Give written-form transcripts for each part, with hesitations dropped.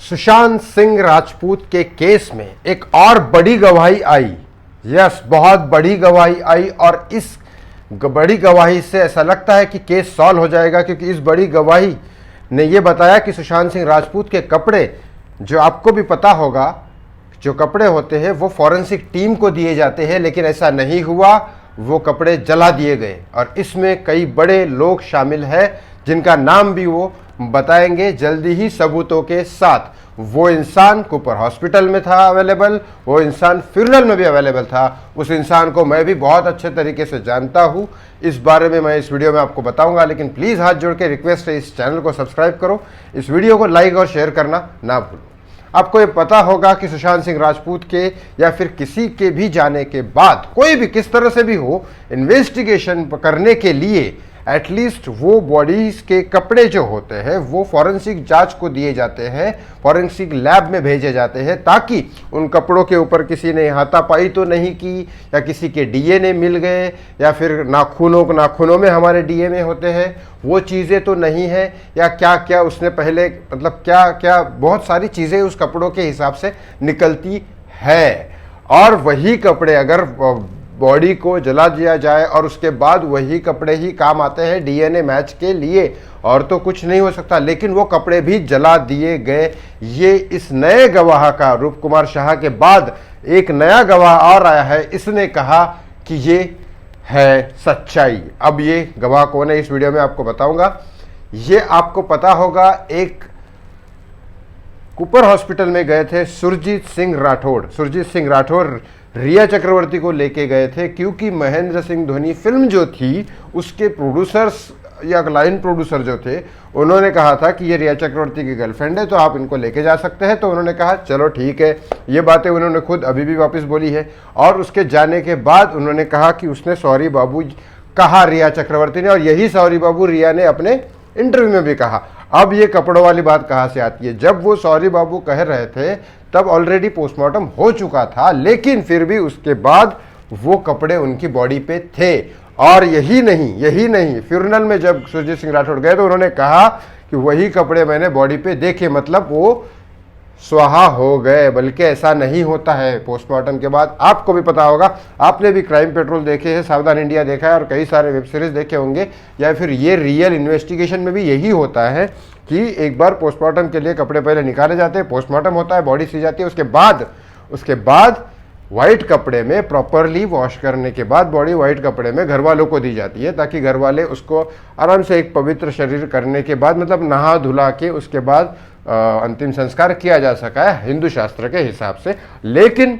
सुशांत सिंह राजपूत के केस में एक और बड़ी गवाही आई। यस, बहुत बड़ी गवाही आई और इस बड़ी गवाही से ऐसा लगता है कि केस सॉल्व हो जाएगा, क्योंकि इस बड़ी गवाही ने यह बताया कि सुशांत सिंह राजपूत के कपड़े, जो आपको भी पता होगा, जो कपड़े होते हैं वो फॉरेंसिक टीम को दिए जाते हैं, लेकिन ऐसा नहीं हुआ, वो कपड़े जला दिए गए। और इसमें कई बड़े लोग शामिल हैं जिनका नाम भी वो बताएंगे जल्दी ही सबूतों के साथ। वो इंसान कूपर हॉस्पिटल में था अवेलेबल, वो इंसान फ्यूनरल में भी अवेलेबल था। उस इंसान को मैं भी बहुत अच्छे तरीके से जानता हूँ। इस बारे में मैं इस वीडियो में आपको बताऊंगा, लेकिन प्लीज़ हाथ जोड़ के रिक्वेस्ट है, इस चैनल को सब्सक्राइब करो, इस वीडियो को लाइक और शेयर करना ना भूलो। आपको ये पता होगा कि सुशांत सिंह राजपूत के या फिर किसी के भी जाने के बाद, कोई भी किस तरह से भी हो, इन्वेस्टिगेशन करने के लिए एटलीस्ट वो बॉडीज के कपड़े जो होते हैं वो फॉरेंसिक जांच को दिए जाते हैं, फॉरेंसिक लैब में भेजे जाते हैं, ताकि उन कपड़ों के ऊपर किसी ने हाथापाई तो नहीं की, या किसी के डीएनए मिल गए, या फिर नाखूनों में हमारे डीएनए होते हैं, वो चीज़ें तो नहीं है, या क्या क्या उसने पहले, मतलब क्या क्या बहुत सारी चीज़ें उस कपड़ों के हिसाब से निकलती है। और वही कपड़े अगर बॉडी को जला दिया जाए और उसके बाद वही कपड़े ही काम आते हैं डीएनए मैच के लिए, और तो कुछ नहीं हो सकता। लेकिन वो कपड़े भी जला दिए गए। ये इस नए गवाह का, रूप कुमार शाह के बाद एक नया गवाह और आया है, इसने कहा कि ये है सच्चाई। अब ये गवाह कौन है इस वीडियो में आपको बताऊंगा। ये आपको पता होगा, एक कूपर हॉस्पिटल में गए थे सुरजीत सिंह राठौड़ रिया चक्रवर्ती को लेके गए थे, क्योंकि महेंद्र सिंह धोनी फिल्म जो थी उसके प्रोड्यूसर्स या लाइन प्रोड्यूसर जो थे, उन्होंने कहा था कि ये रिया चक्रवर्ती की गर्लफ्रेंड है, तो आप इनको लेके जा सकते हैं। तो उन्होंने कहा चलो ठीक है। ये बातें उन्होंने खुद अभी भी वापस बोली है। और उसके जाने के बाद उन्होंने कहा कि उसने सॉरी बाबू कहा रिया चक्रवर्ती ने, और यही सॉरी बाबू रिया ने अपने इंटरव्यू में भी कहा। अब ये कपड़ों वाली बात कहाँ से आती है? जब वो सॉरी बाबू कह रहे थे तब ऑलरेडी पोस्टमार्टम हो चुका था, लेकिन फिर भी उसके बाद वो कपड़े उनकी बॉडी पे थे। और यही नहीं, फ्यूनरल में जब सुरजीत सिंह राठौड़ गए तो उन्होंने कहा कि वही कपड़े मैंने बॉडी पे देखे, मतलब वो स्वाहा हो गए। बल्कि ऐसा नहीं होता है पोस्टमार्टम के बाद। आपको भी पता होगा, आपने भी क्राइम पेट्रोल देखे हैं, सावधान इंडिया देखा है और कई सारे वेब सीरीज देखे होंगे, या फिर ये रियल इन्वेस्टिगेशन में भी यही होता है कि एक बार पोस्टमार्टम के लिए कपड़े पहले निकाले जाते हैं, पोस्टमार्टम होता है, बॉडी सी जाती है, उसके बाद वाइट कपड़े में प्रॉपरली वॉश करने के बाद बॉडी वाइट कपड़े में घर वालों को दी जाती है, ताकि घर वाले उसको आराम से एक पवित्र शरीर करने के बाद, मतलब नहा धुला के उसके बाद अंतिम संस्कार किया जा सका है हिंदू शास्त्र के हिसाब से। लेकिन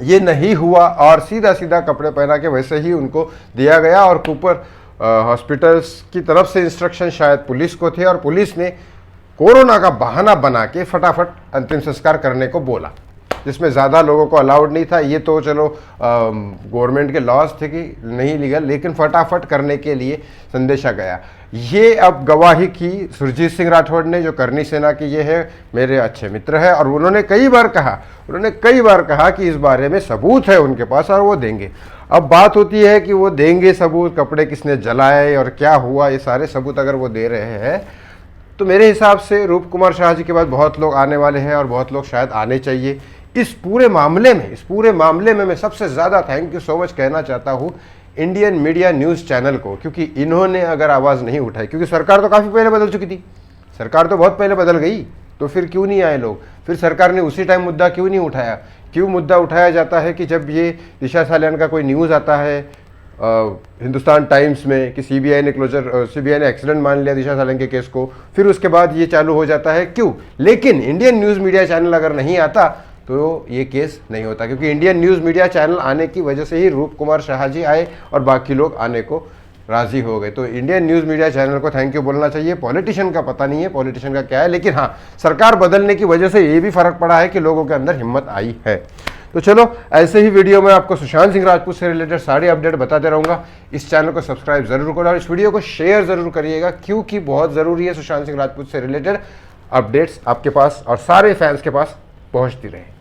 ये नहीं हुआ और सीधा सीधा कपड़े पहना के वैसे ही उनको दिया गया। और कूपर हॉस्पिटल्स की तरफ से इंस्ट्रक्शन शायद पुलिस को थे, और पुलिस ने कोरोना का बहाना बना के फटाफट अंतिम संस्कार करने को बोला, जिसमें ज़्यादा लोगों को अलाउड नहीं था। ये तो चलो गवर्नमेंट के लॉज थे कि नहीं लीगल, लेकिन फटाफट करने के लिए संदेशा गया। ये अब गवाही की सुरजीत सिंह राठौड़ ने, जो करनी सेना की ये है, मेरे अच्छे मित्र है, और उन्होंने कई बार कहा कि इस बारे में सबूत है उनके पास और वो देंगे। अब बात होती है कि वो देंगे सबूत, कपड़े किसने जलाए और क्या हुआ, ये सारे सबूत अगर वो दे रहे हैं तो मेरे हिसाब से रूप कुमार शाह जी के बाद बहुत लोग आने वाले हैं, और बहुत लोग शायद आने चाहिए। इस पूरे मामले में मैं सबसे ज़्यादा थैंक यू सो मच कहना चाहता हूँ इंडियन मीडिया न्यूज़ चैनल को, क्योंकि इन्होंने अगर आवाज़ नहीं उठाई, क्योंकि सरकार तो काफ़ी पहले बदल चुकी थी, सरकार तो बहुत पहले बदल गई, तो फिर क्यों नहीं आए लोग? फिर सरकार ने उसी टाइम मुद्दा क्यों नहीं उठाया? क्यों मुद्दा उठाया जाता है कि जब ये दिशा सालियान का कोई न्यूज़ आता है हिंदुस्तान टाइम्स में कि सीबीआई ने एक्सीडेंट मान लिया दिशा सालियान के केस को, फिर उसके बाद ये चालू हो जाता है, क्यों? लेकिन इंडियन न्यूज़ मीडिया चैनल अगर नहीं आता तो ये केस नहीं होता, क्योंकि इंडियन न्यूज़ मीडिया चैनल आने की वजह से ही रूप कुमार शाह जी आए और बाकी लोग आने को राज़ी हो गए। तो इंडियन न्यूज़ मीडिया चैनल को थैंक यू बोलना चाहिए। पॉलिटिशियन का पता नहीं है पॉलिटिशियन का क्या है, लेकिन हाँ, सरकार बदलने की वजह से ये भी फ़र्क पड़ा है कि लोगों के अंदर हिम्मत आई है। तो चलो, ऐसे ही वीडियो में आपको सुशांत सिंह राजपूत से रिलेटेड सारी अपडेट बताते रहूँगा। इस चैनल को सब्सक्राइब जरूर करो और इस वीडियो को शेयर ज़रूर करिएगा, क्योंकि बहुत ज़रूरी है सुशांत सिंह राजपूत से रिलेटेड अपडेट्स आपके पास और सारे फैंस के पास पहुँचती रहे।